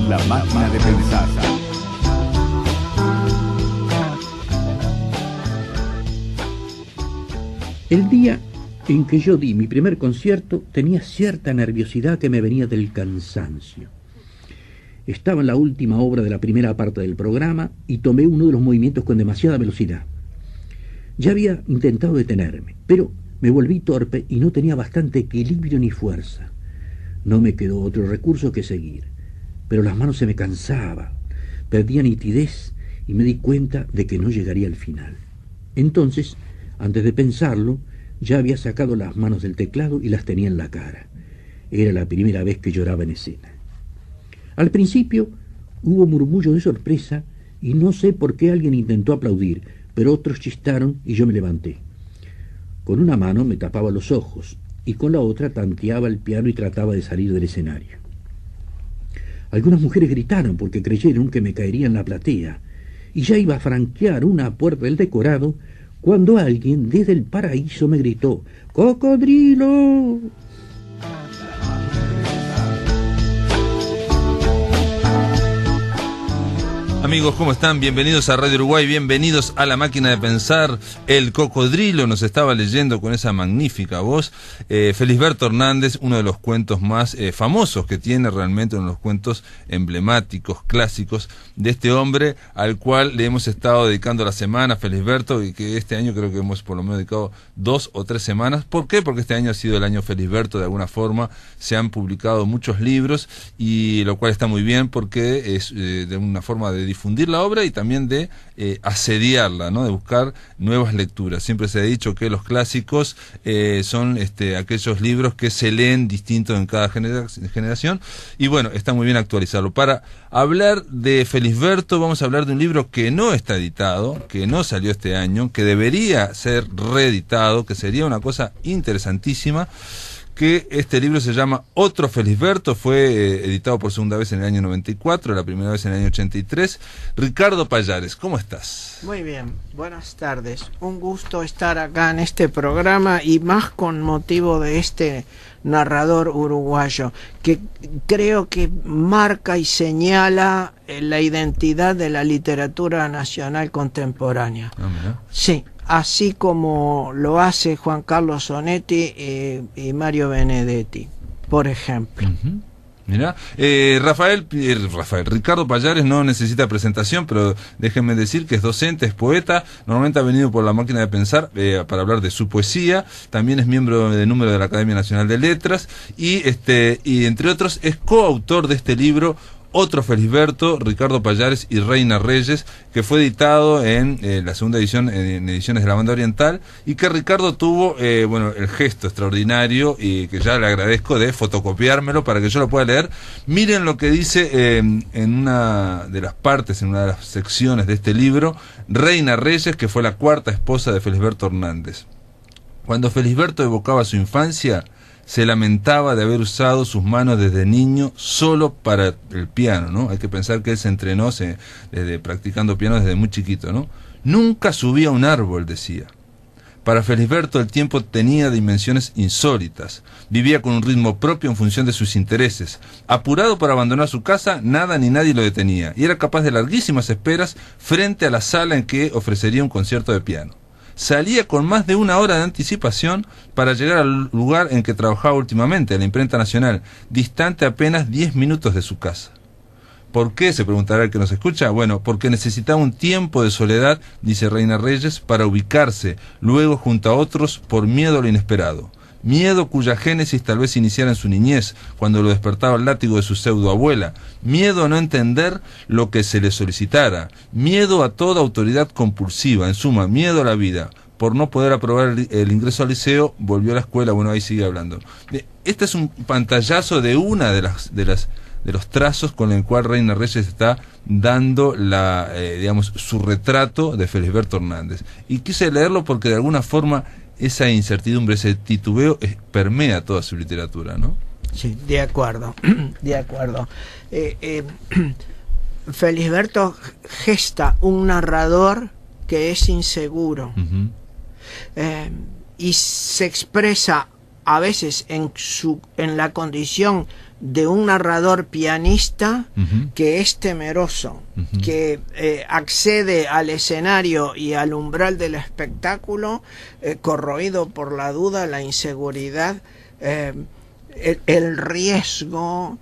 La máquina de pensar. El día en que yo di mi primer concierto tenía cierta nerviosidad que me venía del cansancio. Estaba en la última obra de la primera parte del programa y tomé uno de los movimientos con demasiada velocidad. Ya había intentado detenerme, pero me volví torpe y no tenía bastante equilibrio ni fuerza. No me quedó otro recurso que seguir, pero las manos se me cansaban, perdía nitidez y me di cuenta de que no llegaría al final. Entonces, antes de pensarlo, ya había sacado las manos del teclado y las tenía en la cara. Era la primera vez que lloraba en escena. Al principio hubo murmullo de sorpresa y no sé por qué alguien intentó aplaudir, pero otros chistaron y yo me levanté. Con una mano me tapaba los ojos y con la otra tanteaba el piano y trataba de salir del escenario. Algunas mujeres gritaron porque creyeron que me caería en la platea y ya iba a franquear una puerta del decorado cuando alguien desde el paraíso me gritó: ¡Cocodrilo! Amigos, ¿cómo están? Bienvenidos a Radio Uruguay, bienvenidos a La Máquina de Pensar. El Cocodrilo nos estaba leyendo con esa magnífica voz Felisberto Hernández, uno de los cuentos más famosos que tiene, realmente uno de los cuentos emblemáticos, clásicos de este hombre al cual le hemos estado dedicando la semana, Felisberto, y que este año creo que hemos por lo menos dedicado 2 o 3 semanas. ¿Por qué? Porque este año ha sido el año Felisberto, de alguna forma se han publicado muchos libros, y lo cual está muy bien porque es de una forma de difundir la obra y también de asediarla, ¿no? De buscar nuevas lecturas. Siempre se ha dicho que los clásicos son aquellos libros que se leen distintos en cada generación, y bueno, está muy bien actualizarlo. Para hablar de Felisberto vamos a hablar de un libro que no está editado, que no salió este año, que debería ser reeditado, que sería una cosa interesantísima, que este libro se llama Otro Felisberto, fue editado por segunda vez en el año 94, la primera vez en el año 83. Ricardo Pallares, ¿cómo estás? Muy bien, buenas tardes. Un gusto estar acá en este programa, y más con motivo de este narrador uruguayo, que creo que marca y señala la identidad de la literatura nacional contemporánea. Sí. Así como lo hace Juan Carlos Onetti y Mario Benedetti, por ejemplo. Uh-huh. Mirá, Ricardo Pallares no necesita presentación, pero déjenme decir que es docente, es poeta, normalmente ha venido por La Máquina de Pensar para hablar de su poesía, también es miembro de número de la Academia Nacional de Letras, y entre otros es coautor de este libro, Otro Felisberto, Ricardo Pallares y Reina Reyes, que fue editado en la segunda edición, en Ediciones de la Banda Oriental, y que Ricardo tuvo el gesto extraordinario, y que ya le agradezco, de fotocopiármelo para que yo lo pueda leer. Miren lo que dice en una de las partes, en una de las secciones de este libro, Reina Reyes, que fue la cuarta esposa de Felisberto Hernández. Cuando Felisberto evocaba su infancia, se lamentaba de haber usado sus manos desde niño solo para el piano, ¿no? Hay que pensar que él se entrenó desde practicando piano desde muy chiquito, ¿no? Nunca subía a un árbol, decía. Para Felisberto el tiempo tenía dimensiones insólitas. Vivía con un ritmo propio en función de sus intereses. Apurado para abandonar su casa, nada ni nadie lo detenía, y era capaz de larguísimas esperas frente a la sala en que ofrecería un concierto de piano. Salía con más de 1 hora de anticipación para llegar al lugar en que trabajaba últimamente, la Imprenta Nacional, distante apenas 10 minutos de su casa. ¿Por qué?, se preguntará el que nos escucha. Bueno, porque necesitaba un tiempo de soledad, dice Reina Reyes, para ubicarse, luego junto a otros, por miedo a lo inesperado. Miedo cuya génesis tal vez iniciara en su niñez, cuando lo despertaba el látigo de su pseudoabuela. Miedo a no entender lo que se le solicitara. Miedo a toda autoridad compulsiva. En suma, miedo a la vida. Por no poder aprobar el ingreso al liceo, volvió a la escuela. Bueno, ahí sigue hablando. Este es un pantallazo de una de los trazos con el cual Reina Reyes está dando su retrato de Felisberto Hernández. Y quise leerlo porque de alguna forma esa incertidumbre, ese titubeo permea toda su literatura, ¿no? Sí, de acuerdo, de acuerdo. Felisberto gesta un narrador que es inseguro, uh-huh. Y se expresa a veces en la condición de un narrador pianista que es temeroso, que accede al escenario y al umbral del espectáculo corroído por la duda, la inseguridad, el riesgo,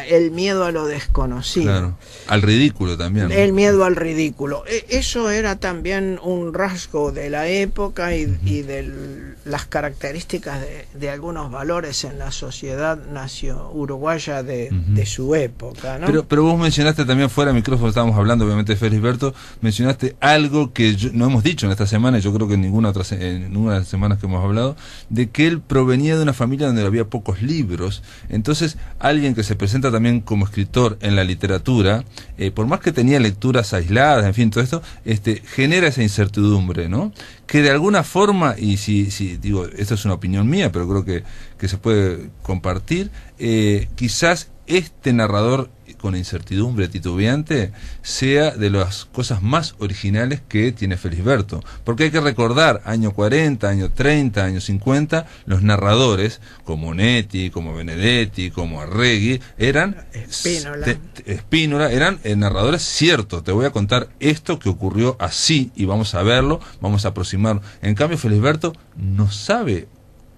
el miedo a lo desconocido. Claro. Al ridículo también, ¿no? El miedo al ridículo. Eso era también un rasgo de la época y de las características de algunos valores en la sociedad uruguaya de su época, ¿no? Pero vos mencionaste también fuera de micrófono, estábamos hablando obviamente de Felisberto, mencionaste algo que no hemos dicho en esta semana, y yo creo que en ninguna de las semanas que hemos hablado, de que él provenía de una familia donde había pocos libros. Entonces, alguien que se presenta también como escritor en la literatura, por más que tenía lecturas aisladas, en fin, todo esto, genera esa incertidumbre, ¿no? Que de alguna forma, y si digo, esto es una opinión mía, pero creo que se puede compartir, quizás este narrador con incertidumbre, titubeante, sea de las cosas más originales que tiene Felisberto. Porque hay que recordar, año 40, año 30, año 50, los narradores, como Netti, como Benedetti, como Arregui, eran Spínola, eran narradores ciertos. Te voy a contar esto que ocurrió así, y vamos a verlo, vamos a aproximarlo. En cambio, Felisberto no sabe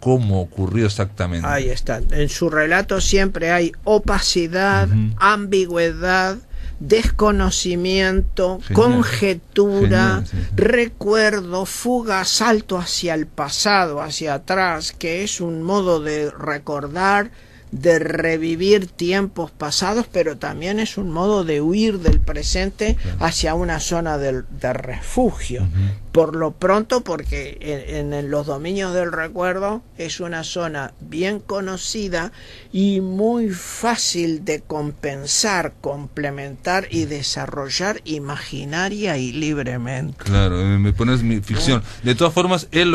cómo ocurrió exactamente. Ahí está. En su relato siempre hay opacidad, ambigüedad, desconocimiento, conjetura, recuerdo, fuga, salto hacia el pasado, hacia atrás, que es un modo de recordar, de revivir tiempos pasados, pero también es un modo de huir del presente hacia una zona de refugio. Por lo pronto, porque en los dominios del recuerdo es una zona bien conocida y muy fácil de compensar, complementar y desarrollar imaginaria y libremente. Claro, me pones mi ficción. De todas formas, él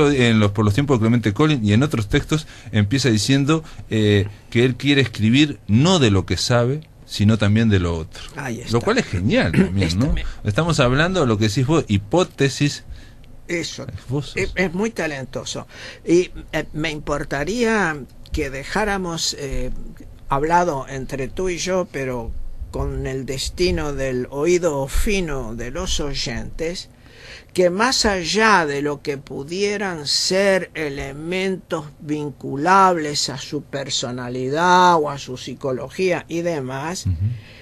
por los tiempos de Clemente Collin y en otros textos empieza diciendo que él quiere escribir no de lo que sabe, sino también de lo otro. Lo cual es genial también, ¿no? Estamos hablando de lo que decís vos, hipótesis. Eso es muy talentoso. Y me importaría que dejáramos hablado entre tú y yo, pero con el destino del oído fino de los oyentes, que más allá de lo que pudieran ser elementos vinculables a su personalidad o a su psicología y demás,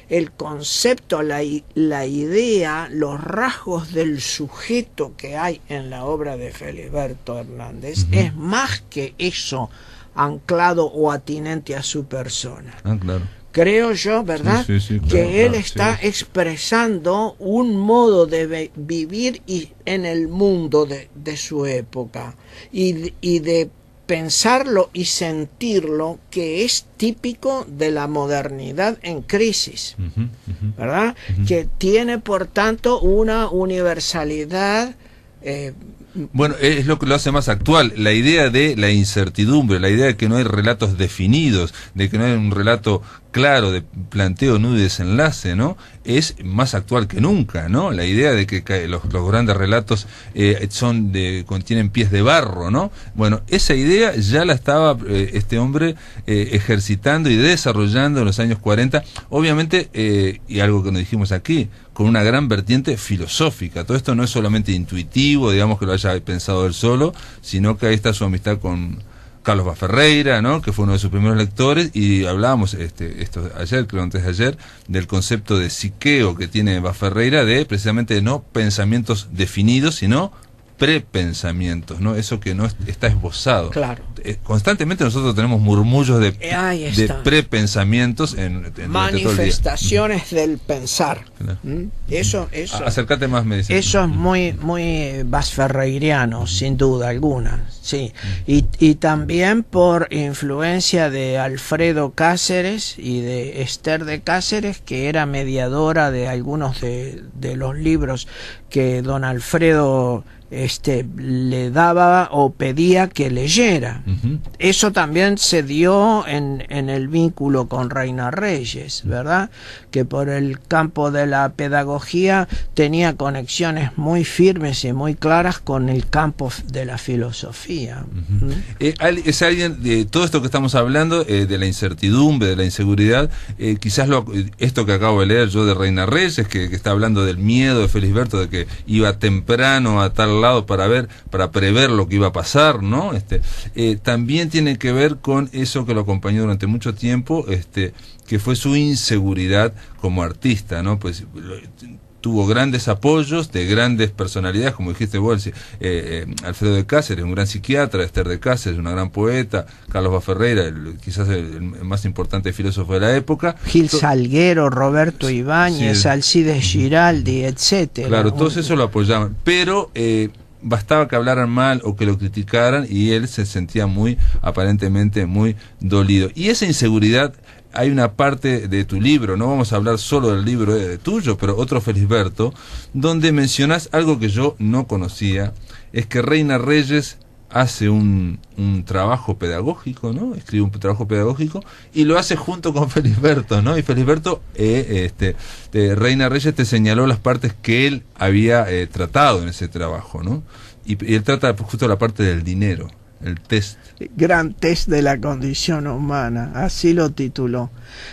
el concepto, la idea, los rasgos del sujeto que hay en la obra de Felisberto Hernández es más que eso anclado o atinente a su persona. Claro. Creo yo, ¿verdad? Claro, que él está expresando un modo de vivir en el mundo de su época y de pensarlo y sentirlo, que es típico de la modernidad en crisis, ¿verdad? Que tiene, por tanto, una universalidad. Bueno, es lo que lo hace más actual, la idea de la incertidumbre, la idea de que no hay relatos definidos, de que no hay un relato claro de planteo, nudo y desenlace, ¿no? Es más actual que nunca, ¿no? La idea de que los grandes relatos contienen pies de barro, ¿no? Bueno, esa idea ya la estaba este hombre ejercitando y desarrollando en los años 40, obviamente, y algo que nos dijimos aquí, con una gran vertiente filosófica. Todo esto no es solamente intuitivo, digamos que lo haya pensado él solo, sino que ahí está su amistad con Carlos Baferreira, ¿no? Que fue uno de sus primeros lectores, y hablábamos esto ayer, creo antes de ayer, del concepto de psiqueo que tiene Baferreira, de precisamente no pensamientos definidos, sino prepensamientos, ¿no? Eso que no está esbozado. Claro. Constantemente nosotros tenemos murmullos de prepensamientos en manifestaciones del pensar. Claro. Eso acércate más, me dice. Eso es muy basferreiriano, sin duda alguna, sí. Y también por influencia de Alfredo Cáceres y de Esther de Cáceres, que era mediadora de algunos de los libros que don Alfredo le daba o pedía que leyera. Eso también se dio en el vínculo con Reina Reyes, ¿verdad? Que por el campo de la pedagogía tenía conexiones muy firmes y muy claras con el campo de la filosofía. Es alguien de todo esto que estamos hablando, de la incertidumbre, de la inseguridad, quizás esto que acabo de leer yo de Reina Reyes, que está hablando del miedo de Felisberto, de que iba temprano a tal lado para prever lo que iba a pasar, ¿no? También tiene que ver con eso que lo acompañó durante mucho tiempo, que fue su inseguridad como artista, ¿no? Pues tuvo grandes apoyos de grandes personalidades, como dijiste vos, Alfredo de Cáceres, un gran psiquiatra, Esther de Cáceres, una gran poeta, Carlos Baferreira, quizás el más importante filósofo de la época. Gil Salguero, Roberto Ibáñez, Alcides Giraldi, etcétera. Claro, todos esos lo apoyaban, pero bastaba que hablaran mal o que lo criticaran y él se sentía aparentemente muy dolido. Y esa inseguridad, hay una parte de tu libro, no vamos a hablar solo del libro tuyo, pero otro Felisberto, donde mencionas algo que yo no conocía, es que Reina Reyes hace un trabajo pedagógico, ¿no? Escribe un trabajo pedagógico y lo hace junto con Felisberto, ¿no? Y Felisberto, Reina Reyes te señaló las partes que él había tratado en ese trabajo, ¿no? Y él trata justo la parte del dinero, el test. Gran test de la condición humana, así lo tituló.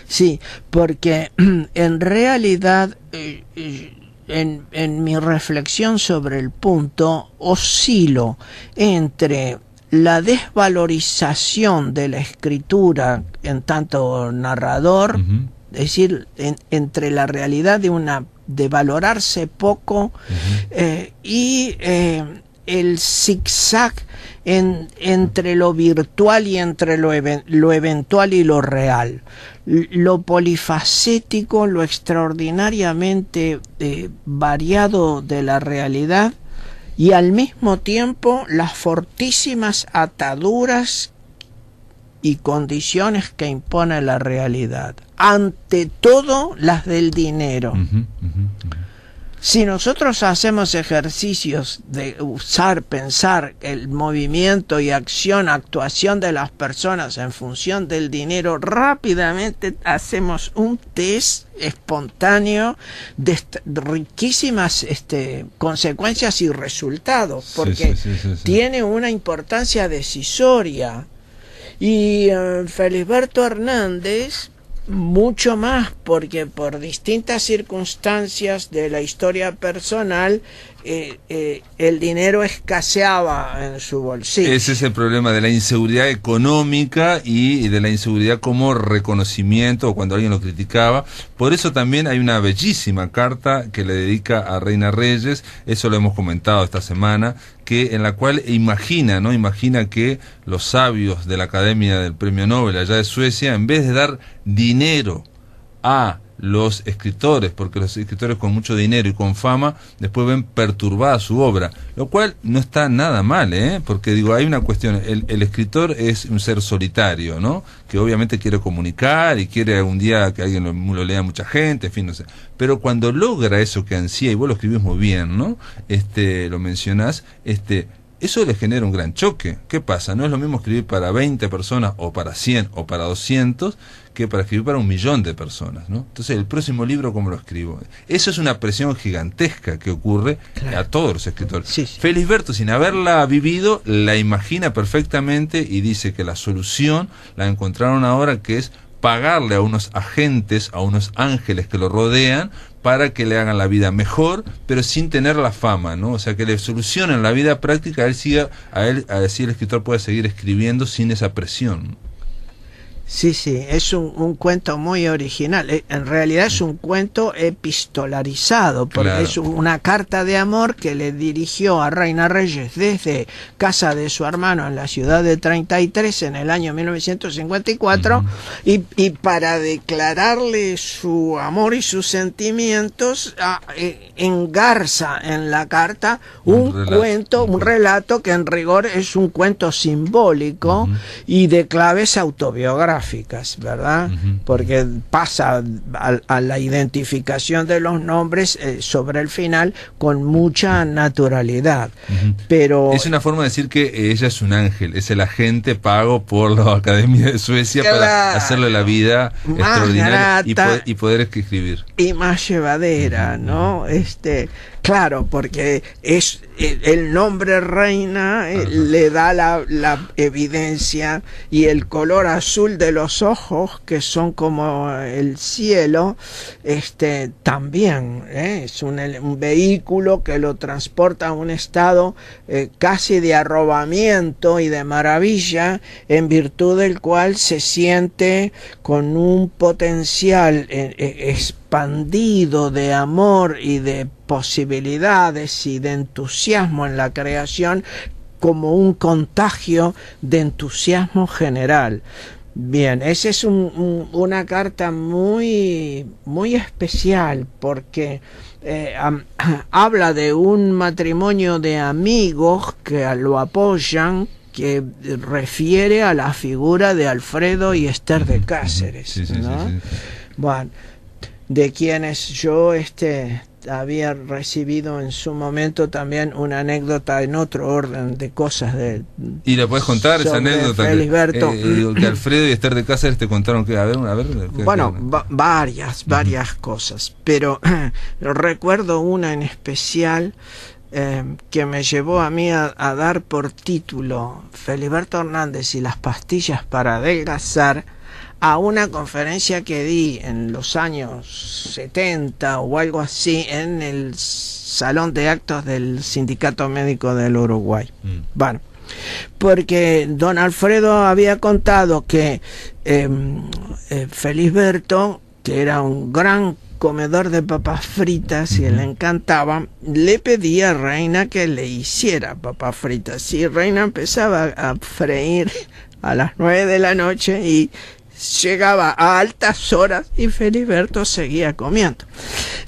Sí, porque en realidad en mi reflexión sobre el punto oscilo entre la desvalorización de la escritura en tanto narrador, es decir, entre la realidad de valorarse poco, y el zigzag entre lo virtual y entre lo eventual y lo real, lo polifacético, lo extraordinariamente variado de la realidad, y al mismo tiempo las fortísimas ataduras y condiciones que impone la realidad, ante todo las del dinero. Si nosotros hacemos ejercicios de pensar el movimiento y actuación de las personas en función del dinero, rápidamente hacemos un test espontáneo de riquísimas consecuencias y resultados, porque tiene una importancia decisoria. Y Felisberto Hernández, mucho más, porque por distintas circunstancias de la historia personal el dinero escaseaba en su bolsillo. Ese es el problema de la inseguridad económica y de la inseguridad como reconocimiento cuando alguien lo criticaba. Por eso también hay una bellísima carta que le dedica a Reina Reyes, eso lo hemos comentado esta semana, en la cual imagina que los sabios de la Academia del Premio Nobel allá de Suecia, en vez de dar dinero a los escritores, porque los escritores con mucho dinero y con fama después ven perturbada su obra, lo cual no está nada mal, porque hay una cuestión, el escritor es un ser solitario, ¿no? Que obviamente quiere comunicar y quiere algún día que alguien lo lea mucha gente, en fin, no sé, pero cuando logra eso que ansía, y vos lo escribís muy bien, ¿no? Lo mencionás, eso le genera un gran choque. ¿Qué pasa? No es lo mismo escribir para 20 personas o para 100 o para 200 que para escribir para 1.000.000 de personas, ¿no? Entonces, el próximo libro, ¿cómo lo escribo? Eso es una presión gigantesca que ocurre a todos los escritores. Sí. Felisberto, sin haberla vivido, la imagina perfectamente y dice que la solución la encontraron ahora, que es pagarle a unos agentes, a unos ángeles que lo rodean, para que le hagan la vida mejor, pero sin tener la fama, ¿no? O sea, que le solucionen la vida práctica, así el escritor puede seguir escribiendo sin esa presión. Sí, es un cuento muy original. En realidad es un cuento epistolarizado, porque es una carta de amor que le dirigió a Reina Reyes desde casa de su hermano en la ciudad de 33 en el año 1954, y para declararle su amor y sus sentimientos, engarza en la carta un relato que en rigor es un cuento simbólico y de claves autobiográficas. biográficas, ¿verdad? Porque pasa a la identificación de los nombres sobre el final con mucha naturalidad. Pero es una forma de decir que ella es un ángel, es el agente pago por la Academia de Suecia para hacerle la vida extraordinaria y poder escribir. Y más llevadera, ¿no? Claro, porque es el nombre reina le da la evidencia, y el color azul de los ojos, que son como el cielo, también es un vehículo que lo transporta a un estado casi de arrobamiento y de maravilla, en virtud del cual se siente con un potencial expandido de amor y de posibilidades y de entusiasmo en la creación, como un contagio de entusiasmo general. Bien, esa es una carta muy, muy especial, porque habla de un matrimonio de amigos que lo apoyan, que refiere a la figura de Alfredo y Esther de Cáceres, ¿no? Bueno, de quienes yo había recibido en su momento también una anécdota en otro orden de cosas ¿Y la puedes contar esa anécdota? Felisberto. Que Alfredo y Esther de Cáceres te contaron que, a ver. Bueno, varias cosas, pero recuerdo una en especial que me llevó a mí a dar por título Felisberto Hernández y las pastillas para adelgazar, a una conferencia que di en los años 70 o algo así en el Salón de Actos del Sindicato Médico del Uruguay. Bueno, porque don Alfredo había contado que Felisberto, que era un gran comedor de papas fritas y le encantaba, le pedía a Reina que le hiciera papas fritas, y Reina empezaba a freír a las 9 de la noche y llegaba a altas horas y Felisberto seguía comiendo.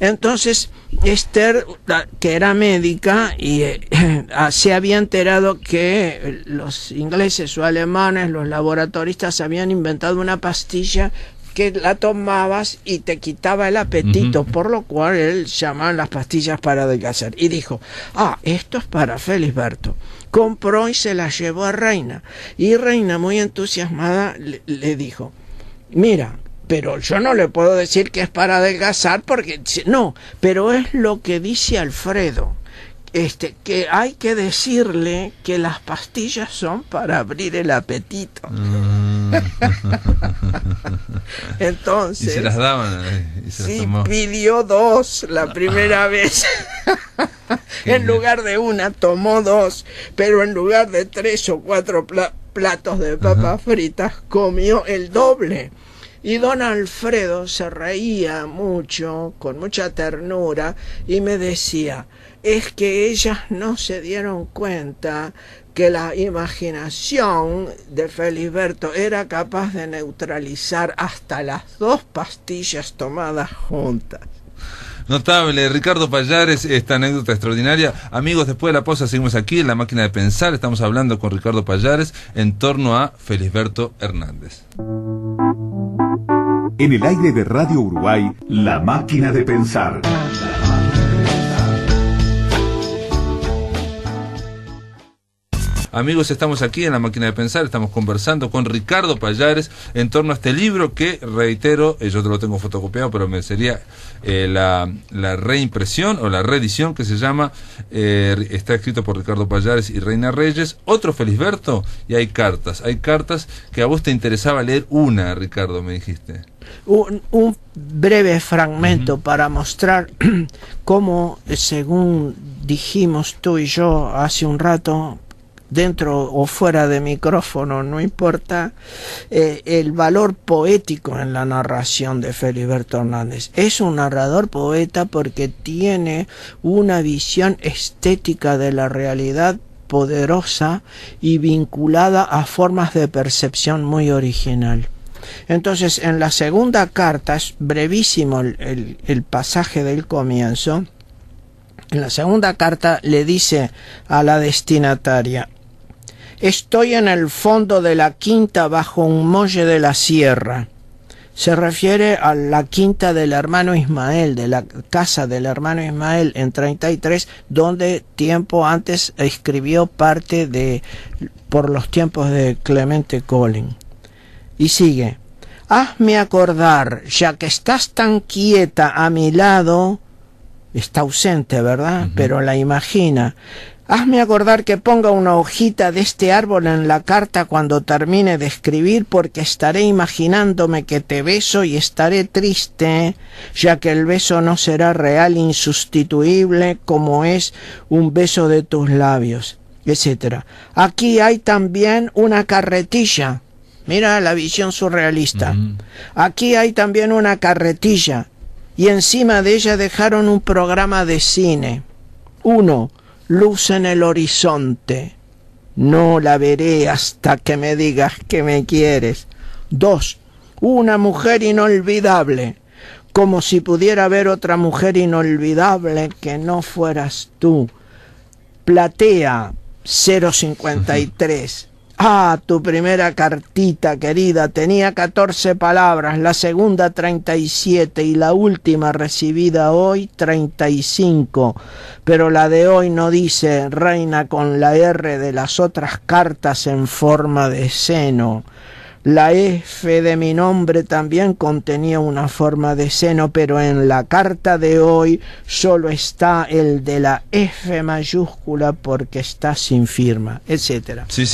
Entonces Esther, que era médica, y se había enterado que los ingleses o alemanes, los laboratoristas, habían inventado una pastilla que la tomabas y te quitaba el apetito, por lo cual él llamaba las pastillas para adelgazar, y dijo: esto es para Felisberto. Compró y se la llevó a Reina, y Reina, muy entusiasmada, le dijo: mira, pero yo no le puedo decir que es para adelgazar, porque no, pero es lo que dice Alfredo, que hay que decirle que las pastillas son para abrir el apetito. Entonces, y se las daban, y se las tomó. Pidió 2 la primera vez. En lugar de una tomó 2, pero en lugar de 3 o 4 platos de papas fritas comió el doble. Y don Alfredo se reía mucho, con mucha ternura, y me decía: es que ellas no se dieron cuenta que la imaginación de Felisberto era capaz de neutralizar hasta las 2 pastillas tomadas juntas. Notable, Ricardo Pallares, esta anécdota extraordinaria. Amigos, después de la pausa seguimos aquí en La Máquina de Pensar. Estamos hablando con Ricardo Pallares en torno a Felisberto Hernández. En el aire de Radio Uruguay, La Máquina de Pensar. Amigos, estamos aquí en La Máquina de Pensar, estamos conversando con Ricardo Pallares en torno a este libro que, reitero, yo te lo tengo fotocopiado, pero me sería la reimpresión o la reedición, que se llama, está escrito por Ricardo Pallares y Reina Reyes, otro Felisberto, y hay cartas que a vos te interesaba leer una, Ricardo, me dijiste. Un breve fragmento para mostrar cómo, según dijimos tú y yo hace un rato, dentro o fuera de micrófono, no importa, el valor poético en la narración de Felisberto Hernández. Es un narrador poeta porque tiene una visión estética de la realidad poderosa y vinculada a formas de percepción muy original. Entonces, en la segunda carta, es brevísimo el pasaje del comienzo. En la segunda carta le dice a la destinataria: Estoy en el fondo de la quinta bajo un muelle de la sierra. Se refiere a la quinta del hermano Ismael, de la casa del hermano Ismael en 33, donde tiempo antes escribió parte de Por los tiempos de Clemente Collin. Y sigue: hazme acordar, ya que estás tan quieta a mi lado, está ausente, ¿verdad? Pero la imagina. Hazme acordar que ponga una hojita de este árbol en la carta cuando termine de escribir, porque estaré imaginándome que te beso y estaré triste, ya que el beso no será real, insustituible, como es un beso de tus labios, etc. Aquí hay también una carretilla. Mira la visión surrealista. Aquí hay también una carretilla, y encima de ella dejaron un programa de cine. 1. Luz en el horizonte. No la veré hasta que me digas que me quieres. 2. Una mujer inolvidable. Como si pudiera haber otra mujer inolvidable que no fueras tú. Platea 053. Ah, tu primera cartita, querida, tenía 14 palabras, la segunda 37 y la última recibida hoy 35. Pero la de hoy no dice reina con la R de las otras cartas en forma de seno. La F de mi nombre también contenía una forma de seno, pero en la carta de hoy solo está el de la F mayúscula porque está sin firma, etcétera. Sí.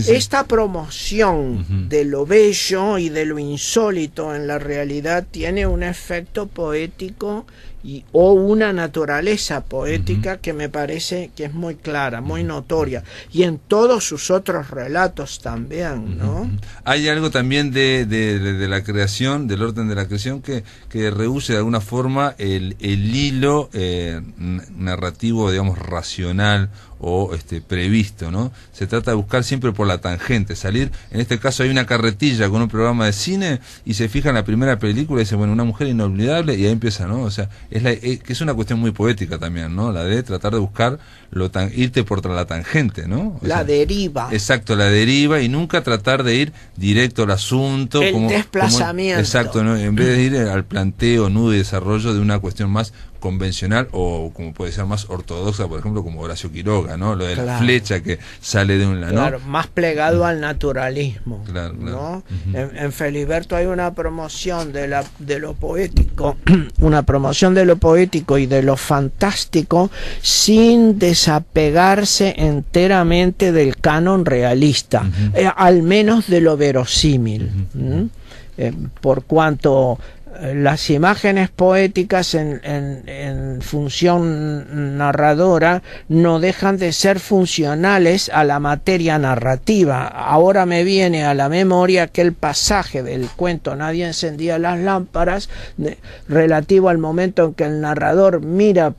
Esta promoción de lo bello y de lo insólito en la realidad tiene un efecto poético o una naturaleza poética que me parece que es muy clara, muy notoria, y en todos sus otros relatos también, ¿no? Hay algo también de la creación, del orden de la creación, que rehúye de alguna forma el hilo narrativo, digamos, racional o previsto, ¿no? Se trata de buscar siempre por la tangente, salir. En este caso hay una carretilla con un programa de cine y se fija en la primera película y dice, bueno, una mujer inolvidable, y ahí empieza, ¿no? O sea, que es una cuestión muy poética también, ¿no? La de tratar de buscar irte por la tangente, ¿no? La deriva. Exacto, la deriva, y nunca tratar de ir directo al asunto. El desplazamiento. Exacto, ¿no? En vez de ir al planteo, nudo y desarrollo de una cuestión más convencional o como puede ser más ortodoxa, por ejemplo, como Horacio Quiroga, ¿no? Lo de la flecha que sale de un lado, claro, más plegado al naturalismo, claro. ¿no? En Felisberto hay una promoción de lo poético, una promoción de lo poético y de lo fantástico sin desapegarse enteramente del canon realista, al menos de lo verosímil, por cuanto las imágenes poéticas en función narradora no dejan de ser funcionales a la materia narrativa. Ahora me viene a la memoria aquel pasaje del cuento Nadie encendía las lámparas, relativo al momento en que el narrador mira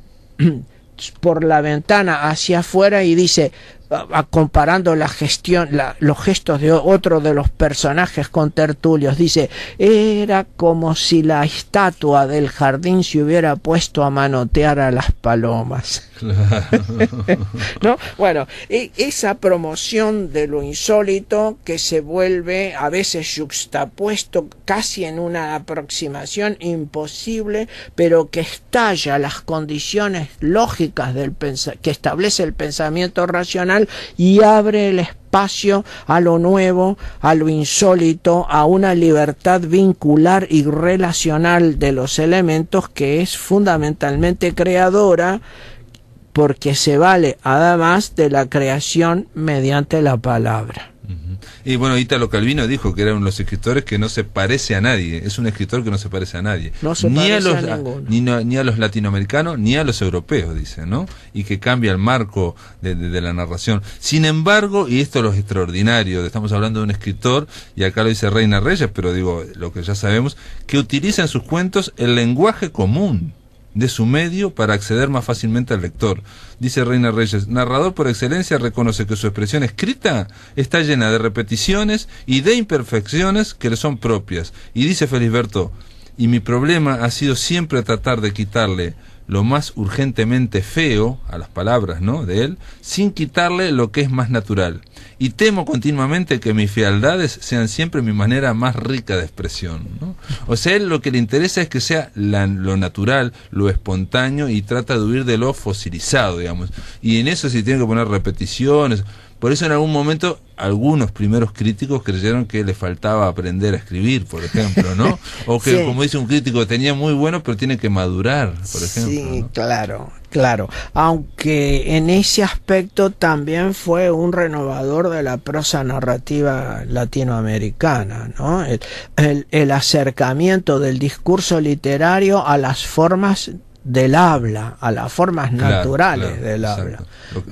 por la ventana hacia afuera y dice, comparando los gestos de otro de los personajes contertulios, dice, era como si la estatua del jardín se hubiera puesto a manotear a las palomas. Claro. ¿No? Bueno, esa promoción de lo insólito que se vuelve a veces yuxtapuesto casi en una aproximación imposible, pero que estalla las condiciones lógicas que establece el pensamiento racional y abre el espacio a lo nuevo, a lo insólito, a una libertad vincular y relacional de los elementos que es fundamentalmente creadora, porque se vale además de la creación mediante la palabra. Y bueno, Italo Calvino dijo que era uno de los escritores que no se parece a nadie. Es un escritor que no se parece a nadie. No se parece a ninguno. Ni a los latinoamericanos, ni a los europeos, dice, ¿no? Y que cambia el marco de la narración. Sin embargo, y esto es lo extraordinario, estamos hablando de un escritor, y acá lo dice Reina Reyes, pero digo, lo que ya sabemos, que utiliza en sus cuentos el lenguaje común de su medio para acceder más fácilmente al lector. Dice Reina Reyes, narrador por excelencia, reconoce que su expresión escrita está llena de repeticiones y de imperfecciones que le son propias. Y dice Felisberto, y mi problema ha sido siempre tratar de quitarle lo más urgentemente feo a las palabras, ¿no?, de él, sin quitarle lo que es más natural. Y temo continuamente que mis fealdades sean siempre mi manera más rica de expresión, ¿no? O sea, él lo que le interesa es que sea lo natural, lo espontáneo, y trata de huir de lo fosilizado, digamos. Y en eso sí tiene que poner repeticiones. Por eso en algún momento algunos primeros críticos creyeron que le faltaba aprender a escribir, por ejemplo, ¿no? O que, sí, como dice un crítico, tenía muy bueno, pero tiene que madurar, por ejemplo. Sí, ¿no? Claro. Aunque en ese aspecto también fue un renovador de la prosa narrativa latinoamericana, ¿no? El acercamiento del discurso literario a las formas del habla, a las formas naturales del habla.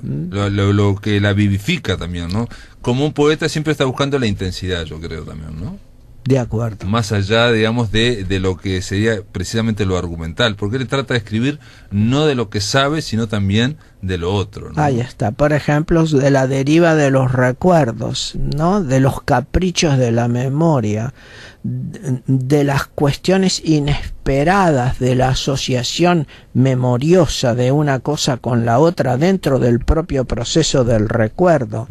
Lo que la vivifica también, ¿no? Como un poeta siempre está buscando la intensidad, yo creo también, ¿no? De acuerdo. Más allá, digamos, de lo que sería precisamente lo argumental, porque él trata de escribir no de lo que sabe, sino también de lo otro, ¿no? Ahí está, por ejemplo, de la deriva de los recuerdos, ¿no? De los caprichos de la memoria, de las cuestiones inesperadas de la asociación memoriosa de una cosa con la otra dentro del propio proceso del recuerdo.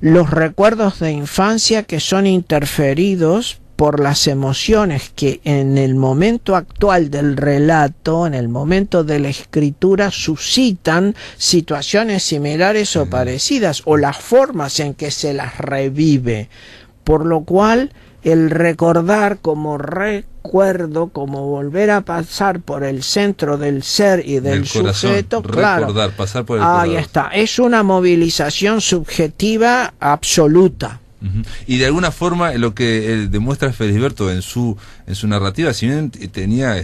Los recuerdos de infancia que son interferidos por las emociones que en el momento actual del relato, en el momento de la escritura, suscitan situaciones similares o parecidas, o las formas en que se las revive, por lo cual el recordar como recuerdo, como volver a pasar por el centro del ser y del sujeto, claro, pasar por el ahí está, es una movilización subjetiva absoluta. Y de alguna forma lo que demuestra Felisberto en su narrativa, si bien tenía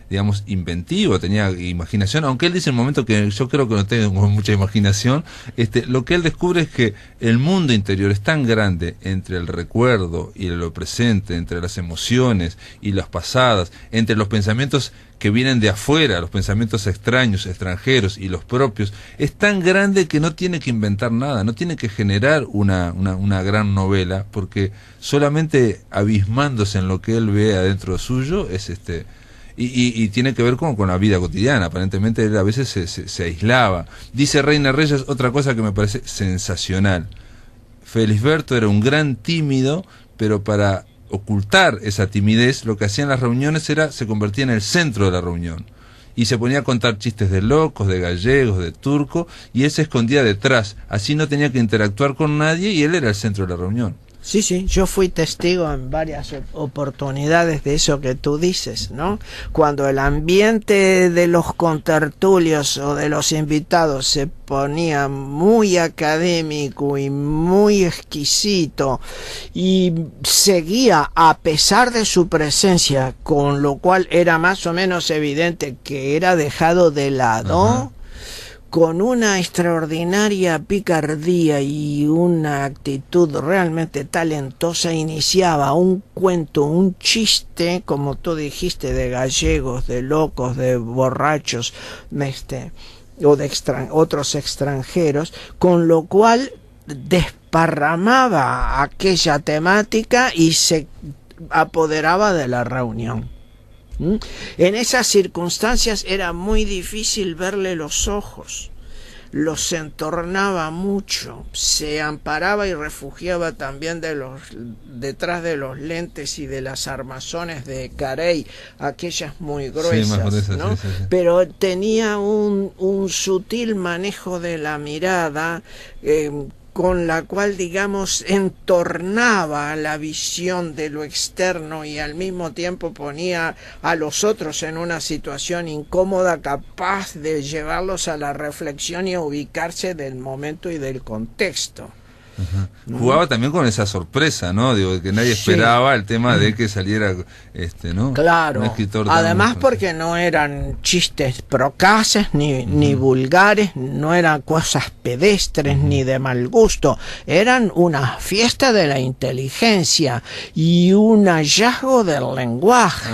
digamos inventivo, tenía imaginación, aunque él dice en un momento que yo creo que no tengo mucha imaginación, lo que él descubre es que el mundo interior es tan grande entre el recuerdo y lo presente, entre las emociones y las pasadas, entre los pensamientos que vienen de afuera, los pensamientos extraños, extranjeros y los propios, es tan grande que no tiene que inventar nada, no tiene que generar una gran novela, porque solamente abismándose en lo que él ve adentro suyo es y tiene que ver con la vida cotidiana. Aparentemente él a veces se aislaba. Dice Reina Reyes otra cosa que me parece sensacional: Felisberto era un gran tímido, pero para ocultar esa timidez, lo que hacía en las reuniones se convertía en el centro de la reunión, y se ponía a contar chistes de locos, de gallegos, de turco, y él se escondía detrás, así no tenía que interactuar con nadie y él era el centro de la reunión. Sí, yo fui testigo en varias oportunidades de eso que tú dices, ¿no? Cuando el ambiente de los contertulios o de los invitados se ponía muy académico y muy exquisito y seguía a pesar de su presencia, con lo cual era más o menos evidente que era dejado de lado. Ajá. Con una extraordinaria picardía y una actitud realmente talentosa, iniciaba un cuento, un chiste, como tú dijiste, de gallegos, de locos, de borrachos, o de otros extranjeros, con lo cual desparramaba aquella temática y se apoderaba de la reunión. En esas circunstancias era muy difícil verle los ojos, los entornaba mucho, se amparaba y refugiaba también detrás de los lentes y de las armazones de Carey, aquellas muy gruesas, sí, ¿no? Sí. Pero tenía un sutil manejo de la mirada, con la cual, digamos, entornaba la visión de lo externo y al mismo tiempo ponía a los otros en una situación incómoda, capaz de llevarlos a la reflexión y a ubicarse del momento y del contexto. Jugaba también con esa sorpresa, ¿no? Digo, que nadie esperaba el tema de que saliera ¿no? Claro. Un escritor además porque no eran chistes procaces ni vulgares, no eran cosas pedestres ni de mal gusto, eran una fiesta de la inteligencia y un hallazgo del lenguaje.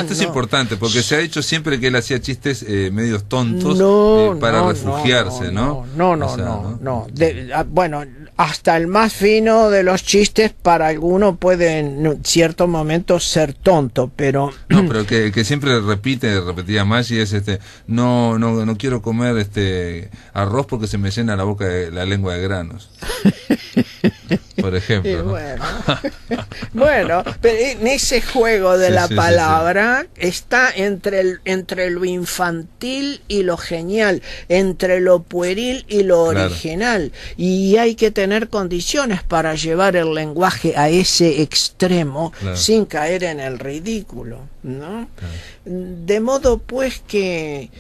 Esto es importante, porque se ha dicho siempre que él hacía chistes medios tontos para refugiarse, ¿no? Bueno, bueno, hasta el más fino de los chistes para alguno puede en ciertos momentos ser tonto, pero... No, pero que siempre repetía Maggi, es no quiero comer arroz porque se me llena la boca la lengua de granos. Por ejemplo, ¿no? Bueno, pero en ese juego de la palabra está entre lo infantil y lo genial, entre lo pueril y lo original, y hay que tener condiciones para llevar el lenguaje a ese extremo sin caer en el ridículo, ¿no? De modo pues que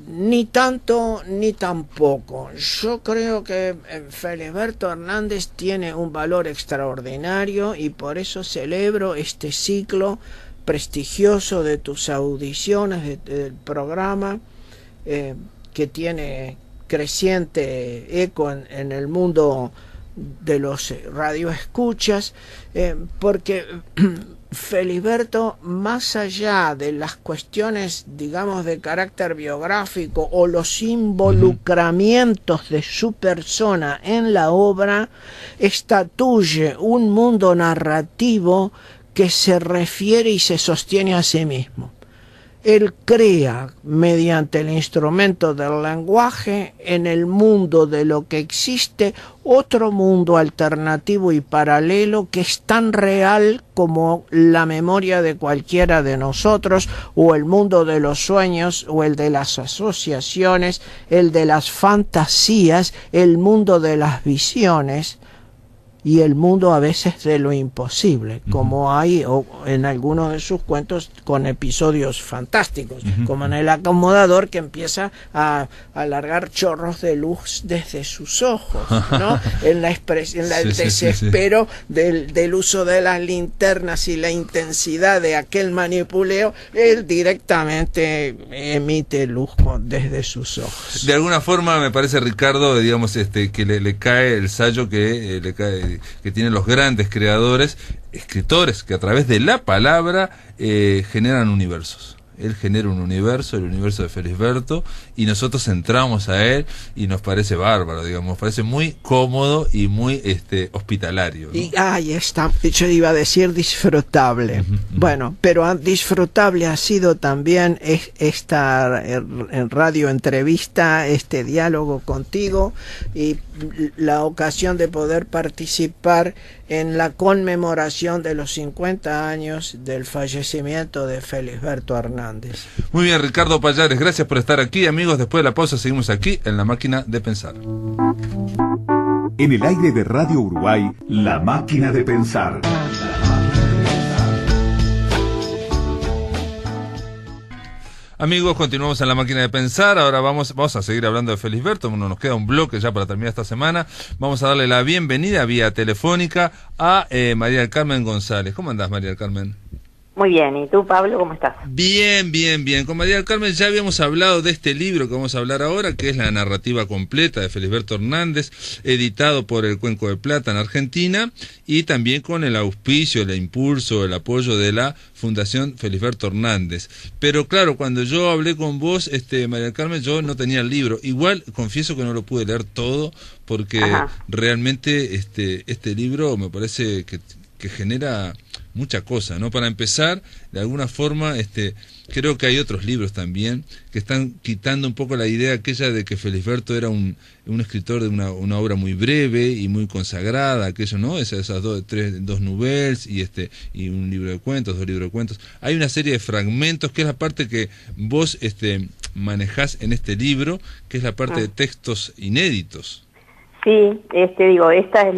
ni tanto ni tampoco. Yo creo que Felisberto Hernández tiene un valor extraordinario y por eso celebro este ciclo prestigioso de tus audiciones del programa, que tiene creciente eco en el mundo de los radioescuchas, porque Felisberto, más allá de las cuestiones, digamos, de carácter biográfico o los involucramientos de su persona en la obra, estatuye un mundo narrativo que se refiere y se sostiene a sí mismo. Él crea, mediante el instrumento del lenguaje, en el mundo de lo que existe, otro mundo alternativo y paralelo que es tan real como la memoria de cualquiera de nosotros, o el mundo de los sueños, o el de las asociaciones, el de las fantasías, el mundo de las visiones, y el mundo a veces de lo imposible, como hay en algunos de sus cuentos con episodios fantásticos, como en El acomodador, que empieza a alargar chorros de luz desde sus ojos, ¿no? en el desespero del uso de las linternas y la intensidad de aquel manipuleo, él directamente emite luz desde sus ojos. De alguna forma me parece, Ricardo, digamos, que le cae el sallo que tienen los grandes creadores, escritores que a través de la palabra generan universos. Él genera un universo, el universo de Felisberto, y nosotros entramos a él y nos parece bárbaro, digamos, nos parece muy cómodo y muy hospitalario, ¿no? Y ahí está, yo iba a decir disfrutable. Bueno, pero disfrutable ha sido también esta radio entrevista, este diálogo contigo, y la ocasión de poder participar en la conmemoración de los 50 años del fallecimiento de Felisberto Hernández. Muy bien, Ricardo Pallares, gracias por estar aquí, amigos. Después de la pausa seguimos aquí en La Máquina de Pensar. En el aire de Radio Uruguay, La Máquina de Pensar. Amigos, continuamos en La Máquina de Pensar. Ahora vamos a seguir hablando de Felisberto. Bueno, nos queda un bloque ya para terminar esta semana. Vamos a darle la bienvenida vía telefónica a María del Carmen González. ¿Cómo andás, María del Carmen? Muy bien, ¿y tú, Pablo, cómo estás? Bien. Con María del Carmen ya habíamos hablado de este libro que vamos a hablar ahora, que es la narrativa completa de Felisberto Hernández, editado por el Cuenco de Plata en Argentina, y también con el auspicio, el impulso, el apoyo de la Fundación Felisberto Hernández. Pero claro, cuando yo hablé con vos, María del Carmen, yo no tenía el libro. Igual, confieso que no lo pude leer todo, porque realmente este libro me parece que genera mucha cosa, ¿no? Para empezar, de alguna forma, creo que hay otros libros también que están quitando un poco la idea aquella de que Felisberto era un escritor de una obra muy breve y muy consagrada, aquello, ¿no? Esas dos noveles y un libro de cuentos, 2 libros de cuentos. Hay una serie de fragmentos que es la parte que vos manejás en este libro, que es la parte de textos inéditos. Sí, esta es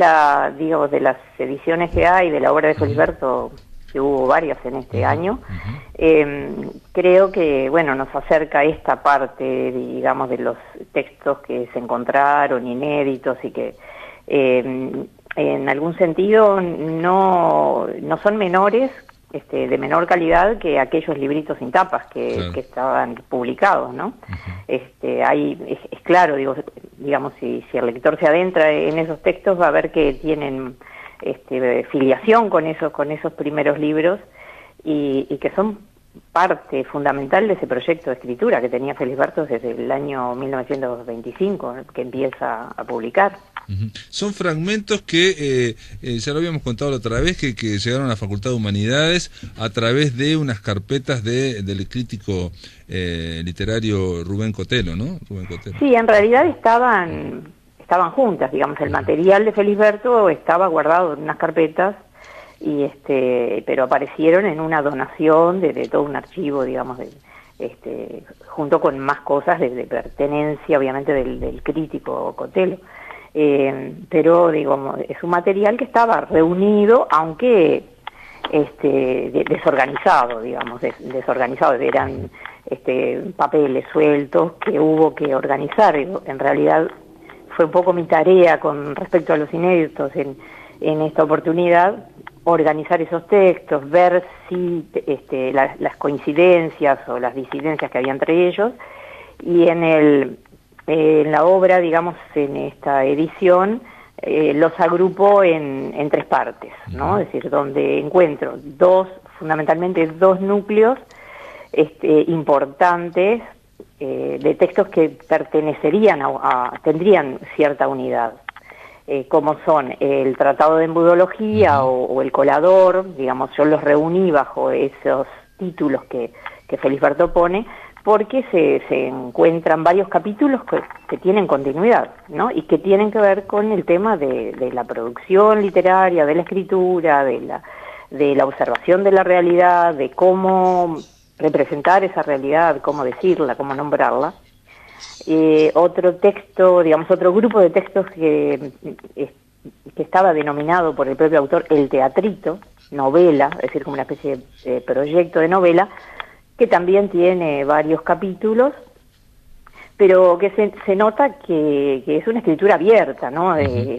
de las ediciones que hay de la obra de Felisberto, que hubo varias en este año. Creo que, bueno, nos acerca esta parte, digamos, de los textos que se encontraron inéditos y que en algún sentido no son menores, de menor calidad que aquellos libritos sin tapas que estaban publicados, ¿no? Es claro, digamos, si el lector se adentra en esos textos, va a ver que tienen filiación con esos primeros libros y que son parte fundamental de ese proyecto de escritura que tenía Felisberto desde el año 1925, que empieza a publicar. Son fragmentos que, ya lo habíamos contado la otra vez, que llegaron a la Facultad de Humanidades a través de unas carpetas del crítico literario Rubén Cotelo, ¿no? Rubén Cotelo. Sí, en realidad estaban juntas, digamos, el material de Felisberto estaba guardado en unas carpetas, pero aparecieron en una donación de todo un archivo, digamos, junto con más cosas de pertenencia, obviamente, del crítico Cotelo. Pero digo, es un material que estaba reunido, aunque desorganizado, digamos, desorganizado, eran papeles sueltos que hubo que organizar. En realidad fue un poco mi tarea con respecto a los inéditos en esta oportunidad, organizar esos textos, ver si las coincidencias o las disidencias que había entre ellos, y en la obra, digamos, en esta edición, los agrupo en tres partes, ¿no? Es decir, donde encuentro fundamentalmente dos núcleos importantes de textos que pertenecerían tendrían cierta unidad, como son el Tratado de Embudología o el Colador, digamos, yo los reuní bajo esos títulos que Felisberto pone, porque se encuentran varios capítulos que tienen continuidad, ¿no? Y que tienen que ver con el tema de la producción literaria, de la escritura, de la observación de la realidad, de cómo representar esa realidad, cómo decirla, cómo nombrarla. Otro texto, digamos, otro grupo de textos que estaba denominado por el propio autor El Teatrito, novela, es decir, como una especie de proyecto de novela, que también tiene varios capítulos, pero que se nota que es una escritura abierta, ¿no?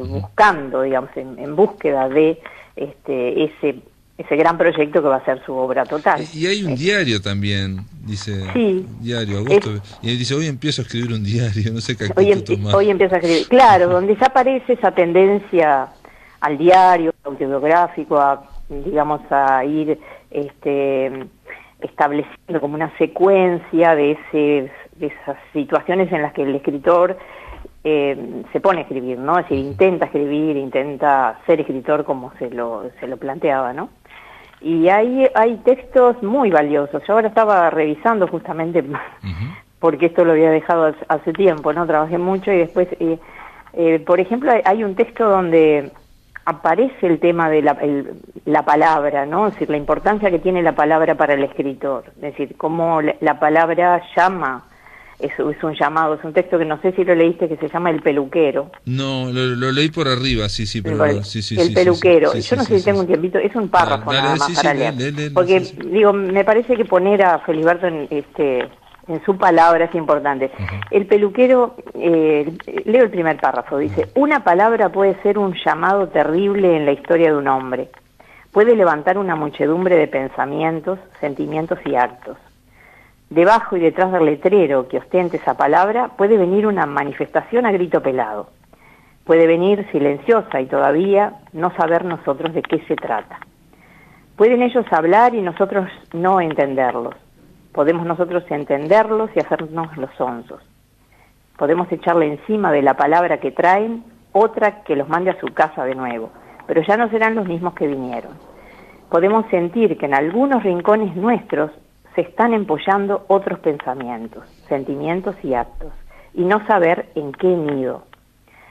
Buscando, digamos, en búsqueda de ese gran proyecto que va a ser su obra total. Y hay un diario también, dice, sí, diario, Augusto, y dice, hoy empiezo a escribir un diario, no sé qué actitud tomar. Hoy empiezo a escribir, claro, donde ya aparece esa tendencia al diario autobiográfico, digamos, a ir estableciendo como una secuencia de esas situaciones en las que el escritor se pone a escribir, ¿no? Es decir, intenta escribir, intenta ser escritor como se lo planteaba, ¿no? Y hay textos muy valiosos. Yo ahora estaba revisando justamente, porque esto lo había dejado hace tiempo, ¿no? Trabajé mucho y después, por ejemplo, hay un texto donde aparece el tema de la palabra, ¿no? Es decir, la importancia que tiene la palabra para el escritor. Es decir, cómo la palabra llama, es un llamado, es un texto que no sé si lo leíste, que se llama El Peluquero. No, lo leí por arriba, sí, pero El Peluquero. Yo no sé si tengo un tiempito, es un párrafo nada más para leer. Porque, digo, me parece que poner a Felisberto en su palabra es importante. El Peluquero, leo el primer párrafo, dice: una palabra puede ser un llamado terrible en la historia de un hombre. Puede levantar una muchedumbre de pensamientos, sentimientos y actos. Debajo y detrás del letrero que ostente esa palabra puede venir una manifestación a grito pelado. Puede venir silenciosa y todavía no saber nosotros de qué se trata. Pueden ellos hablar y nosotros no entenderlos. Podemos nosotros entenderlos y hacernos los sonsos. Podemos echarle encima de la palabra que traen otra que los mande a su casa de nuevo, pero ya no serán los mismos que vinieron. Podemos sentir que en algunos rincones nuestros se están empollando otros pensamientos, sentimientos y actos, y no saber en qué nido.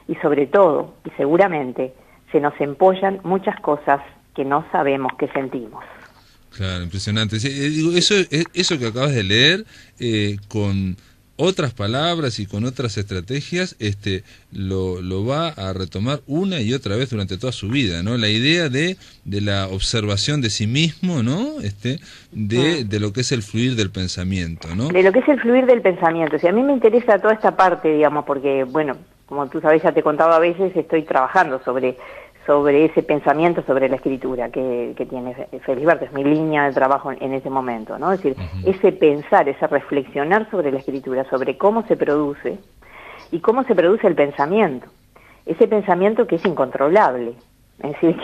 Y sobre todo, y seguramente, se nos empollan muchas cosas que no sabemos que sentimos. Claro, impresionante. Sí, digo, eso que acabas de leer, con otras palabras y con otras estrategias, lo va a retomar una y otra vez durante toda su vida, ¿no? La idea de la observación de sí mismo, ¿no? De lo que es el fluir del pensamiento, ¿no? De lo que es el fluir del pensamiento. O sea, a mí me interesa toda esta parte, digamos, porque, bueno, como tú sabes, ya te he contado a veces, estoy trabajando sobre ese pensamiento, sobre la escritura que tiene Felisberto, es mi línea de trabajo en ese momento, ¿no? Es decir, ese pensar, ese reflexionar sobre la escritura, sobre cómo se produce y cómo se produce el pensamiento, ese pensamiento que es incontrolable, es decir,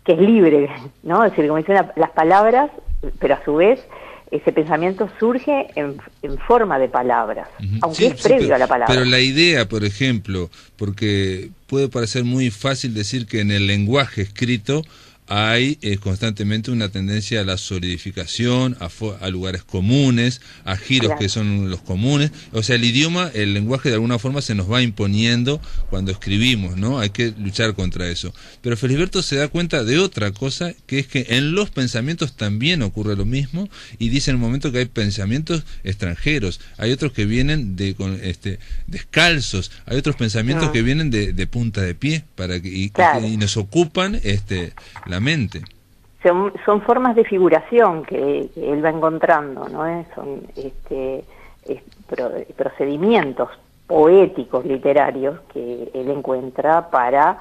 que es libre, ¿no? Es decir, como dicen las palabras, pero a su vez ese pensamiento surge en forma de palabras, aunque Sí, es previo pero, a la palabra. pero la idea, por ejemplo, porque puede parecer muy fácil decir que en el lenguaje escrito hay constantemente una tendencia a la solidificación, a lugares comunes, a giros Claro. que son los comunes. O sea, el idioma, el lenguaje de alguna forma se nos va imponiendo cuando escribimos, ¿no? Hay que luchar contra eso. Pero Felisberto se da cuenta de otra cosa, que es que en los pensamientos también ocurre lo mismo, y dice en un momento que hay pensamientos extranjeros, hay otros que vienen descalzos, hay otros pensamientos que vienen de punta de pie, Claro. y nos ocupan la mente. Son formas de figuración que él va encontrando, ¿no? Son procedimientos poéticos, literarios, que él encuentra para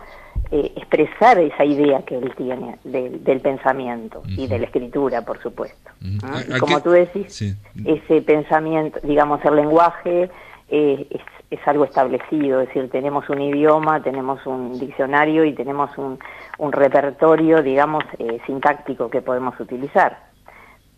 expresar esa idea que él tiene del pensamiento y de la escritura, por supuesto. Y como tú decís, sí, ese pensamiento, digamos, el lenguaje es algo establecido, es decir, tenemos un idioma, tenemos un diccionario y tenemos un repertorio, digamos, sintáctico que podemos utilizar.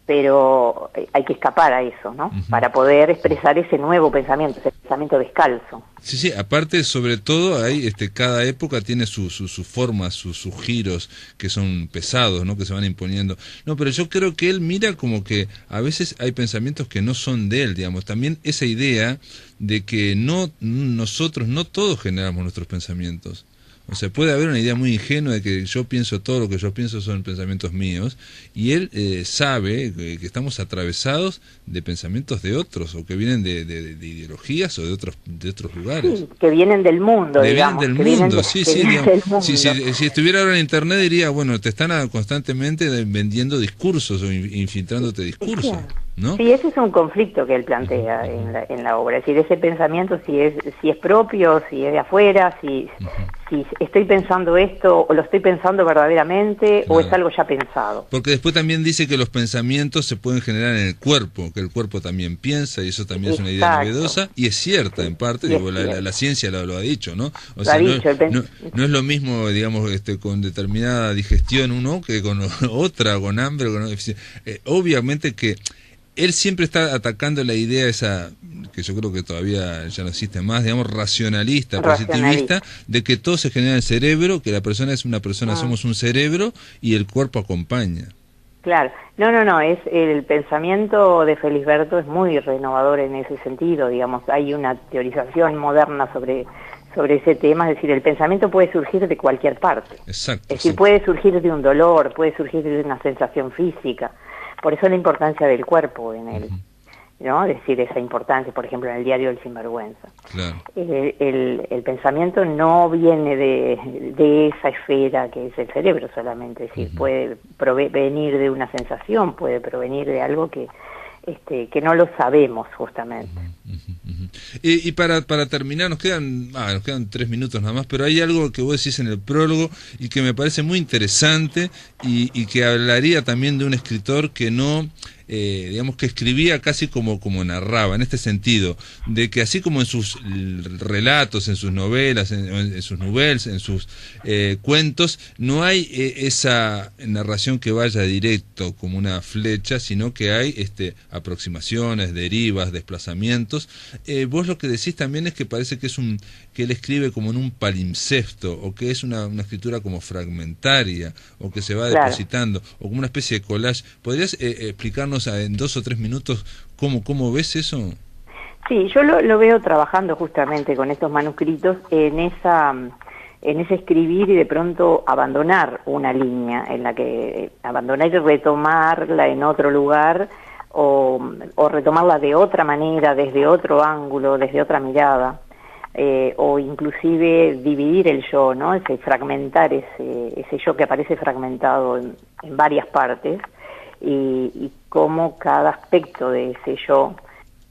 Pero hay que escapar a eso, ¿no? Para poder expresar ese nuevo pensamiento, ese pensamiento descalzo. Sí, sí, aparte, sobre todo, hay cada época tiene sus formas, sus giros que son pesados, ¿no? Que se van imponiendo. No, pero yo creo que él mira como que a veces hay pensamientos que no son de él, digamos. También esa idea de que nosotros no todos generamos nuestros pensamientos. O sea, puede haber una idea muy ingenua de que yo pienso todo lo que yo pienso son pensamientos míos, y él sabe que estamos atravesados de pensamientos de otros, o que vienen de ideologías o de otros lugares. Sí, que vienen del mundo, digamos. Vienen del mundo, sí, sí. Digamos, si estuviera ahora en internet diría, bueno, te están constantemente vendiendo discursos o infiltrándote discursos. Claro. ¿No? Sí, ese es un conflicto que él plantea en la obra, es decir, ese pensamiento si es propio, si es de afuera, si estoy pensando esto o lo estoy pensando verdaderamente, o es algo ya pensado. Porque después también dice que los pensamientos se pueden generar en el cuerpo, que el cuerpo también piensa, y eso también es una idea novedosa, y es cierta en parte, digo, la ciencia lo ha dicho, ¿no? O sea, no es lo mismo, digamos, con determinada digestión uno que con otra, con hambre, obviamente que él siempre está atacando la idea esa, que yo creo que todavía ya no existe más, digamos, racionalista, positivista, de que todo se genera en el cerebro, que la persona es una persona, somos un cerebro, y el cuerpo acompaña. Claro, no, es el pensamiento de Felisberto es muy renovador en ese sentido, digamos, hay una teorización moderna sobre ese tema, es decir, el pensamiento puede surgir de cualquier parte. Exacto. Es decir, puede surgir de un dolor, puede surgir de una sensación física. Por eso la importancia del cuerpo en él, ¿no? Es decir, esa importancia, por ejemplo, en el diario El Sinvergüenza. Claro. El pensamiento no viene de esa esfera que es el cerebro solamente, es decir, puede venir de una sensación, puede provenir de algo que no lo sabemos justamente. Y para terminar, nos quedan 3 minutos nada más, pero hay algo que vos decís en el prólogo y que me parece muy interesante y que hablaría también de un escritor que no, digamos, que escribía casi como narraba, en este sentido, de que así como en sus relatos, en sus novelas, en sus novelas, en sus cuentos, no hay esa narración que vaya directo como una flecha, sino que hay aproximaciones, derivas, desplazamientos. Vos lo que decís también es que parece que que él escribe como en un palimpsesto, o que es una escritura como fragmentaria, o que se va depositando, o como una especie de collage. ¿Podrías explicarnos en 2 o 3 minutos cómo ves eso? Sí, yo lo veo trabajando justamente con estos manuscritos en ese escribir y de pronto abandonar una línea, en la que abandonar y retomarla en otro lugar, o retomarla de otra manera, desde otro ángulo, desde otra mirada, o inclusive dividir el yo, ¿no? Fragmentar ese yo que aparece fragmentado en varias partes, y cómo cada aspecto de ese yo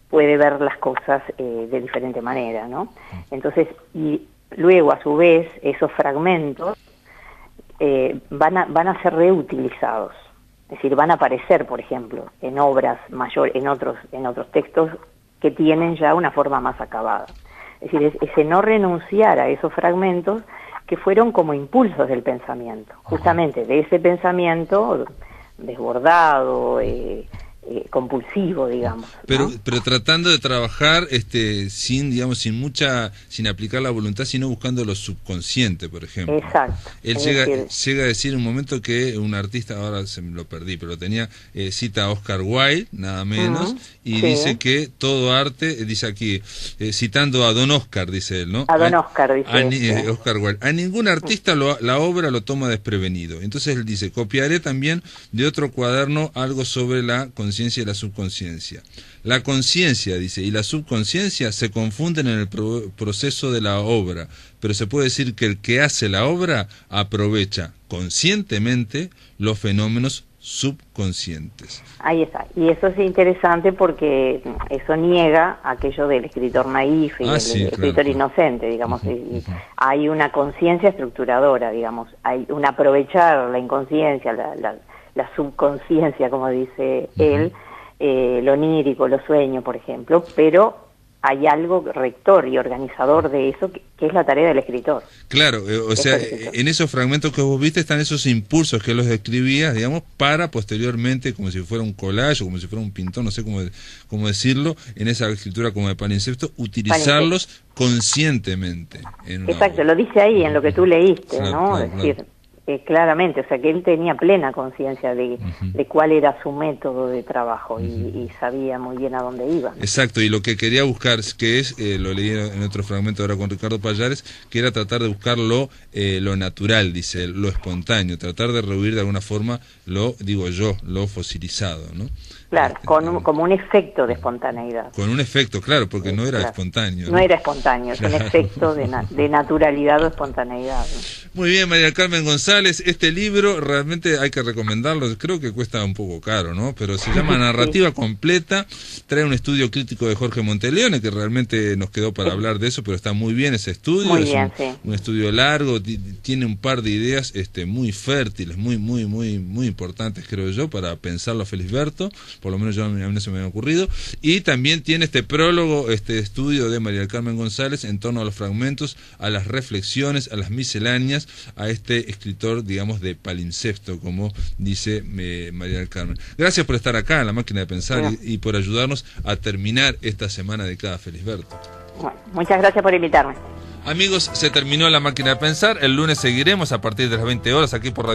puede ver las cosas de diferente manera, ¿no? Entonces, y luego a su vez esos fragmentos van a ser reutilizados. Es decir, van a aparecer, por ejemplo, en obras mayores, en otros textos que tienen ya una forma más acabada. Es decir, ese no renunciar a esos fragmentos que fueron como impulsos del pensamiento, justamente de ese pensamiento desbordado, compulsivo, digamos. Pero, ¿no? pero tratando de trabajar sin aplicar la voluntad, sino buscando lo subconsciente, por ejemplo. Exacto. Él llega a decir en un momento que un artista, ahora se me lo perdí, pero tenía, cita a Oscar Wilde, nada menos, y sí. dice que todo arte, dice aquí, citando a Don Oscar, dice él, ¿no? A Don Oscar, dice Oscar Wilde. A ningún artista la obra lo toma desprevenido. Entonces él dice, copiaré también de otro cuaderno algo sobre la conciencia y la subconsciencia. La conciencia, dice, y la subconsciencia se confunden en el proceso de la obra, pero se puede decir que el que hace la obra aprovecha conscientemente los fenómenos subconscientes. Ahí está. Y eso es interesante porque eso niega aquello del escritor naif y escritor inocente, digamos. Hay una conciencia estructuradora, digamos. Hay un aprovechar la inconsciencia, la subconsciencia, como dice él, lo onírico, los sueños, por ejemplo, pero hay algo rector y organizador de eso que es la tarea del escritor. Claro, o sea, en esos fragmentos que vos viste están esos impulsos que los escribías, digamos, para posteriormente, como si fuera un collage o como si fuera un pintor, no sé cómo decirlo, en esa escritura como de palimpsesto, utilizarlos conscientemente. Exacto, lo dice ahí en lo que tú leíste, claro, ¿no? Claro, es decir, claramente, o sea que él tenía plena conciencia de cuál era su método de trabajo y sabía muy bien a dónde iba. Exacto, y lo que quería buscar, que es, lo leí en otro fragmento ahora con Ricardo Pallares, que era tratar de buscar lo natural, dice él, lo espontáneo, tratar de rehuir de alguna forma lo fosilizado, ¿no? Claro, como un efecto de espontaneidad. Con un efecto, claro, porque no era espontáneo. No era espontáneo, es un efecto de naturalidad o espontaneidad, ¿no? Muy bien, María del Carmen González, este libro realmente hay que recomendarlo, creo que cuesta un poco caro, ¿no? Pero se llama Narrativa Completa, trae un estudio crítico de Jorge Monteleone, que realmente nos quedó para hablar de eso, pero está muy bien ese estudio, muy bien, un estudio largo, tiene un par de ideas muy fértiles, muy importantes, creo yo, para pensarlo a Felisberto, por lo menos a mí no se me había ocurrido, y también tiene este prólogo, este estudio de María del Carmen González en torno a los fragmentos, a las reflexiones, a las misceláneas, a este escritor, digamos, de palimpsesto, como dice María del Carmen. Gracias por estar acá en La Máquina de Pensar y por ayudarnos a terminar esta semana dedicada a Felisberto. Bueno, muchas gracias por invitarme. Amigos, se terminó La Máquina de Pensar. El lunes seguiremos a partir de las 20 horas aquí por Radio